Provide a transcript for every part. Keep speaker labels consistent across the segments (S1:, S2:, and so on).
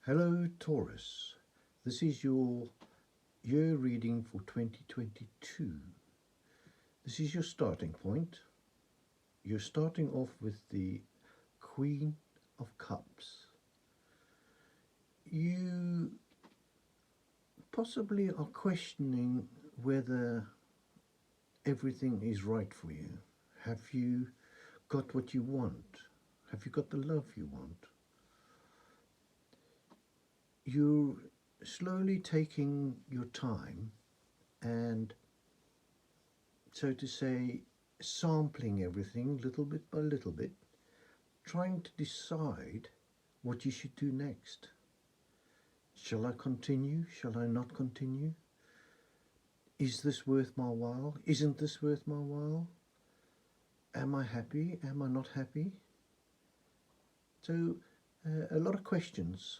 S1: Hello Taurus, this is your year reading for 2022. This is your starting point. You're starting off with the Queen of Cups. You possibly are questioning whether everything is right for you. Have you got what you want? Have you got the love you want? You're slowly taking your time and, so to say, sampling everything little bit by little bit, trying to decide what you should do next. Shall I continue? Shall I not continue? Is this worth my while? Isn't this worth my while? Am I happy? Am I not happy? So a lot of questions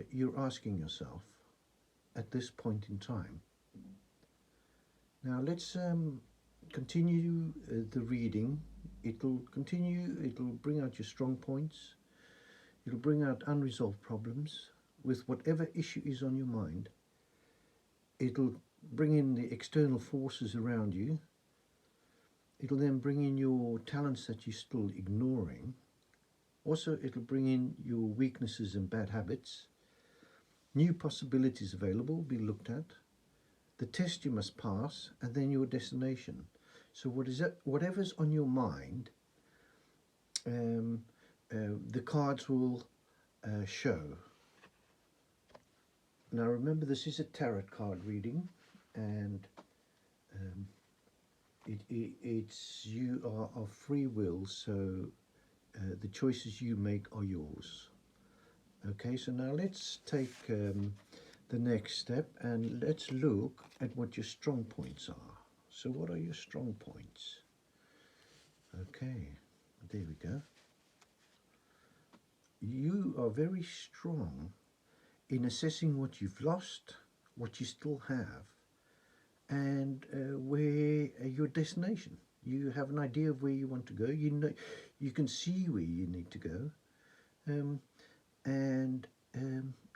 S1: you're asking yourself at this point in time. Now let's continue the reading. It'll bring out your strong points. It'll bring out unresolved problems with whatever issue is on your mind. It'll bring in the external forces around you. It'll then bring in your talents that you're still ignoring. Also, it'll bring in your weaknesses and bad habits. New possibilities available will be looked at. The test you must pass, and then your destination. So whatever's on your mind, the cards will show. Now remember, this is a tarot card reading, and it's you are of free will, so the choices you make are yours. Okay, so now let's take the next step and let's look at what your strong points are. So what are your strong points? Okay, there we go. You are very strong in assessing what you've lost, what you still have, and where your destination. You have an idea of where you want to go. You know, you can see where you need to go, and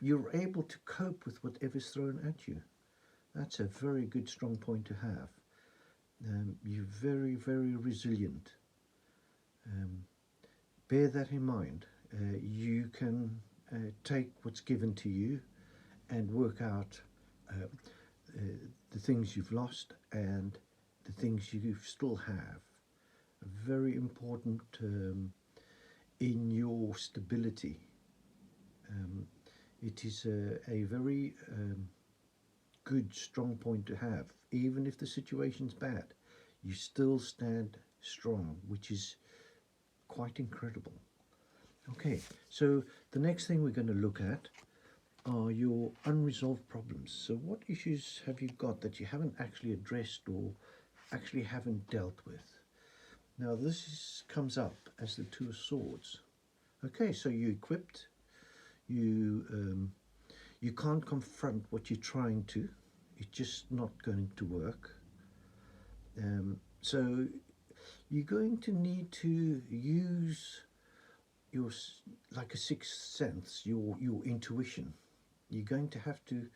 S1: you're able to cope with whatever's thrown at you. That's a very good strong point to have. You're very, very resilient. Bear that in mind. You can take what's given to you and work out the things you've lost and the things you still have. Very important in your stability. It is a very good strong point to have. Even if the situation's bad, you still stand strong, which is quite incredible. Okay, so the next thing we're going to look at are your unresolved problems. So what issues have you got that you haven't actually addressed or actually haven't dealt with? Now comes up as the Two of Swords. Okay, so you're equipped. You can't confront what you're trying to. It's just not going to work. So you're going to need to use your, like a sixth sense, your intuition. You're going to have to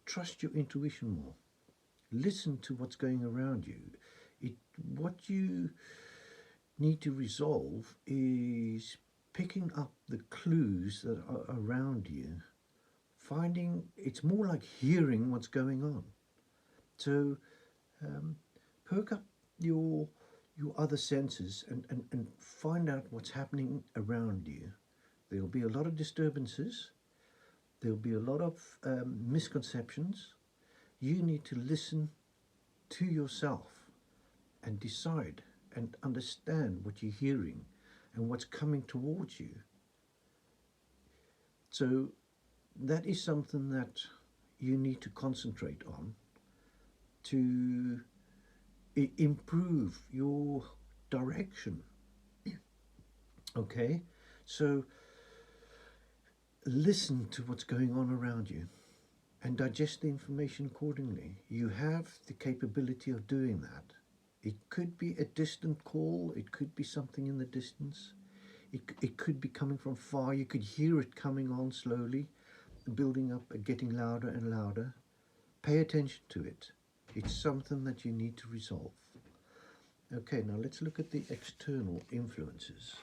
S1: trust your intuition more. Listen to what's going around you. What you need to resolve is picking up the clues that are around you. It's more like hearing what's going on. So perk up your other senses and find out what's happening around you. There'll be a lot of disturbances. There'll be a lot of misconceptions. You need to listen to yourself and decide and understand what you're hearing and what's coming towards you. So that is something that you need to concentrate on to improve your direction. Okay, so listen to what's going on around you and digest the information accordingly. You have the capability of doing that. It could be a distant call, it could be something in the distance, it could be coming from far, you could hear it coming on slowly, building up, getting louder and louder. Pay attention to it. It's something that you need to resolve. Okay, now let's look at the external influences.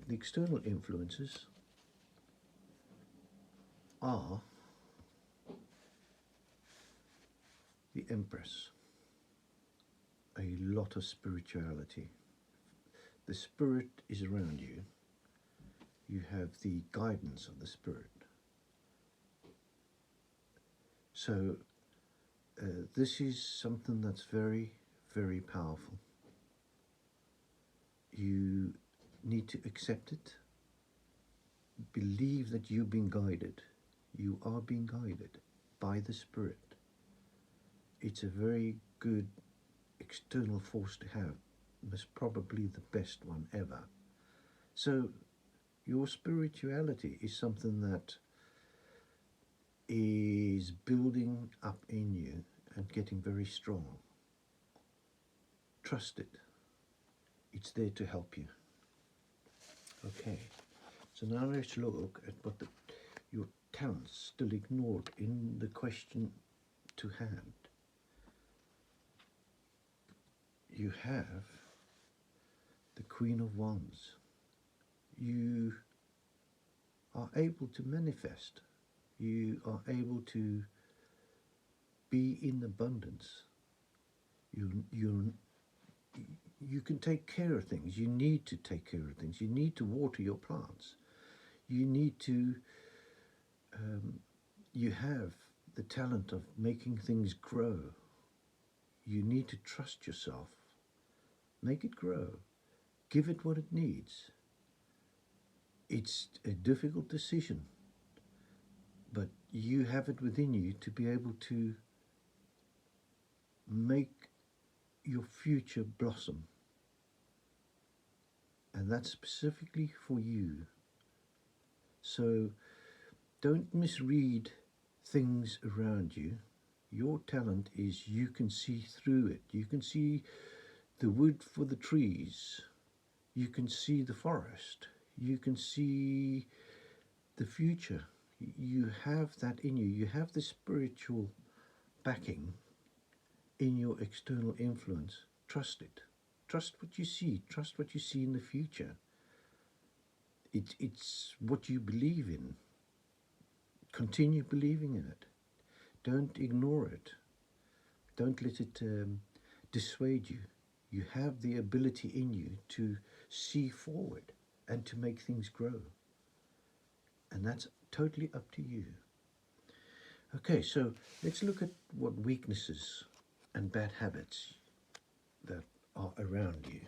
S1: The external influences are the Empress, a lot of spirituality. The spirit is around you. You have the guidance of the spirit. So this is something that's very, very powerful. You need to accept it. Believe that you've been guided. You are being guided by the spirit. It's a very good external force to have. Most probably the best one ever. So your spirituality is something that is building up in you and getting very strong. Trust it. It's there to help you. Okay, so now let's look at what your talents still ignored in the question to hand. You have the Queen of Wands. You are able to manifest. You are able to be in abundance. You can take care of things. You need to take care of things. You need to water your plants. You need to, you have the talent of making things grow. You need to trust yourself. Make it grow. Give it what it needs. It's a difficult decision, but you have it within you to be able to make your future blossom. And that's specifically for you. So don't misread things around you. Your talent is you can see through it. You can see the wood for the trees. You can see the forest. You can see the future. You have that in you. You have the spiritual backing in your external influence. Trust it. Trust what you see. Trust what you see in the future. It's what you believe in. Continue believing in it. Don't ignore it. Don't let it dissuade you. You have the ability in you to see forward and to make things grow. And that's totally up to you. Okay, so let's look at what weaknesses and bad habits that are around you.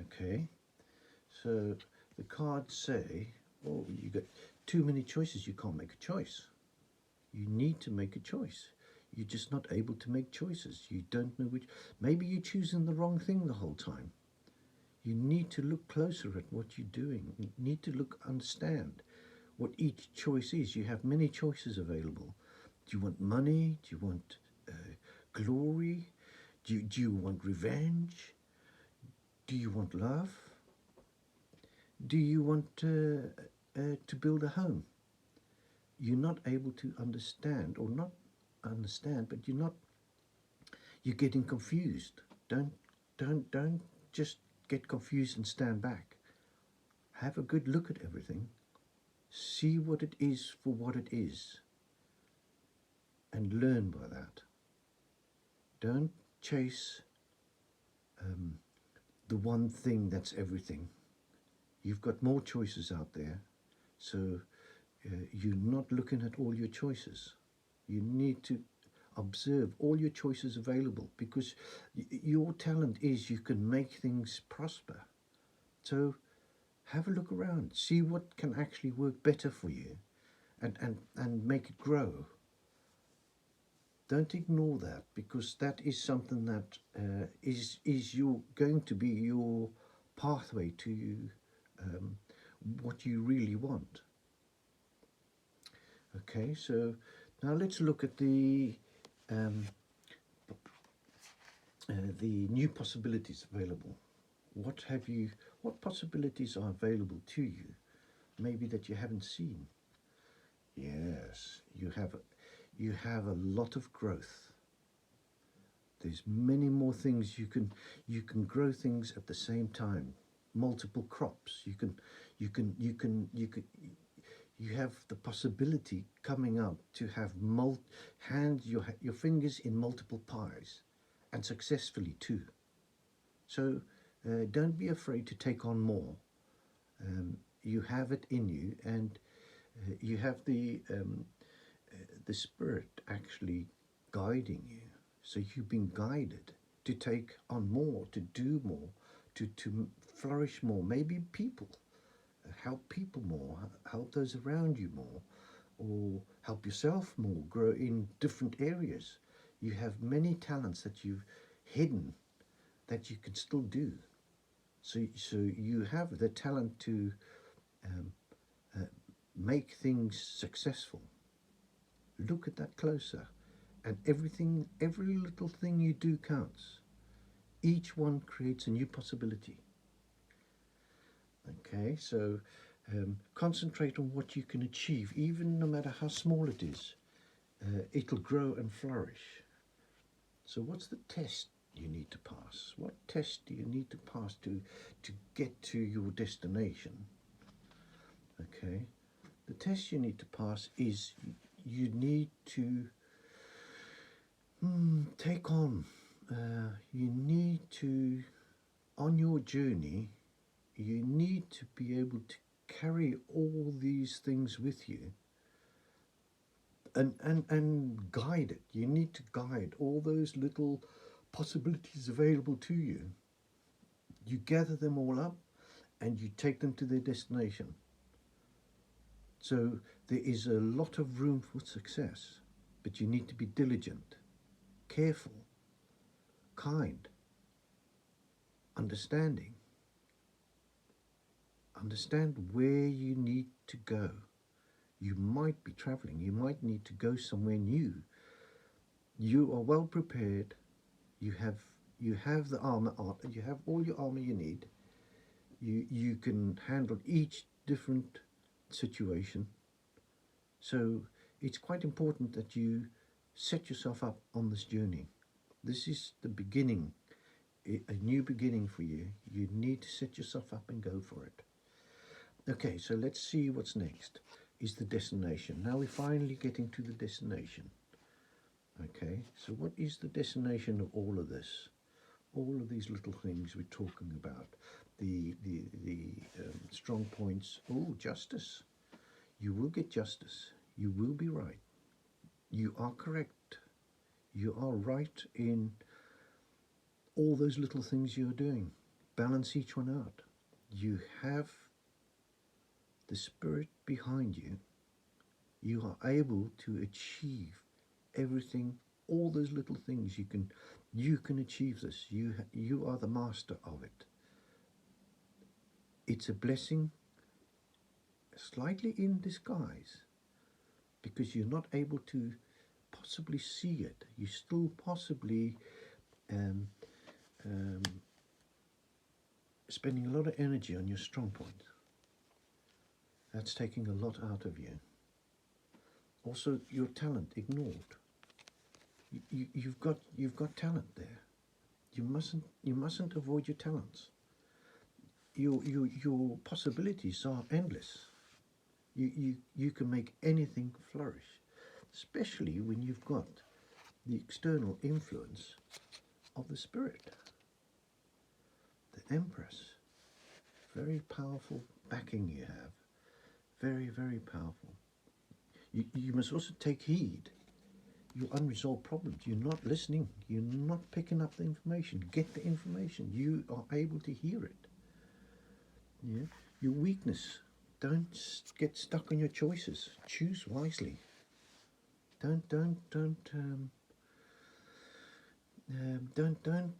S1: Okay, so the cards say, oh, you got too many choices, you can't make a choice. You need to make a choice. You're just not able to make choices. You don't know which. Maybe you're choosing the wrong thing the whole time. You need to look closer at what you're doing. You need to understand what each choice is. You have many choices available. Do you want money? Do you want glory? Do you want revenge? Do you want love? Do you want to build a home? You're not able to understand, or not understand, but you're getting confused. Don't just get confused and stand back. Have a good look at everything. See what it is for what it is, and learn by that. Don't chase the one thing that's everything. You've got more choices out there, so you're not looking at all your choices. You need to observe all your choices available, because your talent is you can make things prosper. So have a look around, see what can actually work better for you, and make it grow. Don't ignore that, because that is something that is going to be your pathway to what you really want. Okay, so now let's look at the new possibilities available. What possibilities are available to you maybe that you haven't seen. Yes, you have a lot of growth. There's many more things you can grow things at the same time. Multiple crops. You have the possibility coming up to have your fingers in multiple pies, and successfully too. So don't be afraid to take on more. You have it in you, and you have the Spirit actually guiding you. So you've been guided to take on more, to do more, to flourish more. Maybe people, help people more, help those around you more, or help yourself more, grow in different areas. You have many talents that you've hidden that you can still do. So you have the talent to make things successful. Look at that closer, and every little thing you do counts. Each one creates a new possibility. Okay, so concentrate on what you can achieve, even no matter how small it is. It'll grow and flourish. So what's the test you need to pass? What test do you need to pass to get to your destination? Okay, the test you need to pass is you need to take on, you need to, on your journey, you need to be able to carry all these things with you and guide it. You need to guide all those little possibilities available to you. You gather them all up and you take them to their destination. So there is a lot of room for success, but you need to be diligent, careful, kind, understanding. Understand where you need to go. You might be traveling, you might need to go somewhere new. You are well prepared. You have the armor, you have all your armor you need. You can handle each different situation. So it's quite important that you set yourself up on this journey. This is the beginning, a new beginning for you. You need to set yourself up and go for it. Okay, so let's see what's next. Is the destination. Now we're finally getting to the destination. Okay, so what is the destination of all of this? All of these little things we're talking about. The strong points. Oh, justice. You will get justice. You will be right. You are correct. You are right in all those little things you're doing. Balance each one out. You have the Spirit behind you. You are able to achieve everything, all those little things. You can achieve this. You are the master of it. It's a blessing, slightly in disguise, because you're not able to possibly see it. You still possibly spending a lot of energy on your strong point. That's taking a lot out of you. Also, your talent ignored. You've got talent there. You mustn't avoid your talents. Your possibilities are endless. You can make anything flourish, especially when you've got the external influence of the Spirit. The Empress, very powerful backing you have. Very, very powerful. You must also take heed. Your unresolved problems. You're not listening. You're not picking up the information. Get the information. You are able to hear it. Yeah. Your weakness. Don't get stuck on your choices. Choose wisely. Don't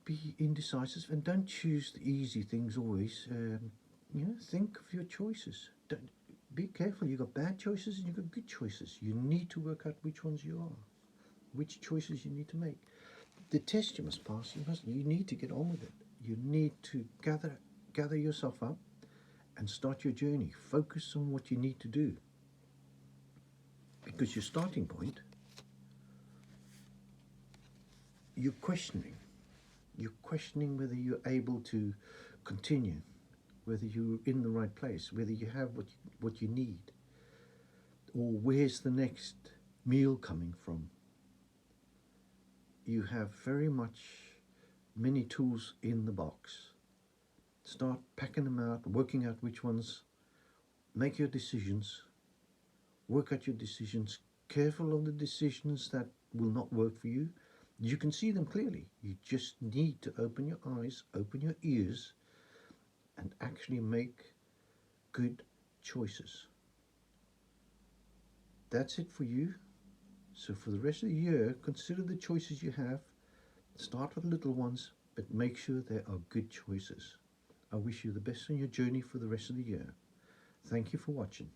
S1: be indecisive, and don't choose the easy things always. Think of your choices. Be careful. You've got bad choices and you've got good choices. You need to work out which ones you are, which choices you need to make. The test you must pass. You need to get on with it. You need to gather yourself up and start your journey. Focus on what you need to do, because your starting point, you're questioning. You're questioning whether you're able to continue, whether you're in the right place, whether you have what you need, or where's the next meal coming from. You have very much many tools in the box. Start packing them out, working out which ones, make your decisions, work out your decisions, careful of the decisions that will not work for you. You can see them clearly. You just need to open your eyes, open your ears, and actually make good choices. That's it for you. So for the rest of the year, consider the choices you have. Start with little ones, but make sure they are good choices. I wish you the best on your journey for the rest of the year. Thank you for watching.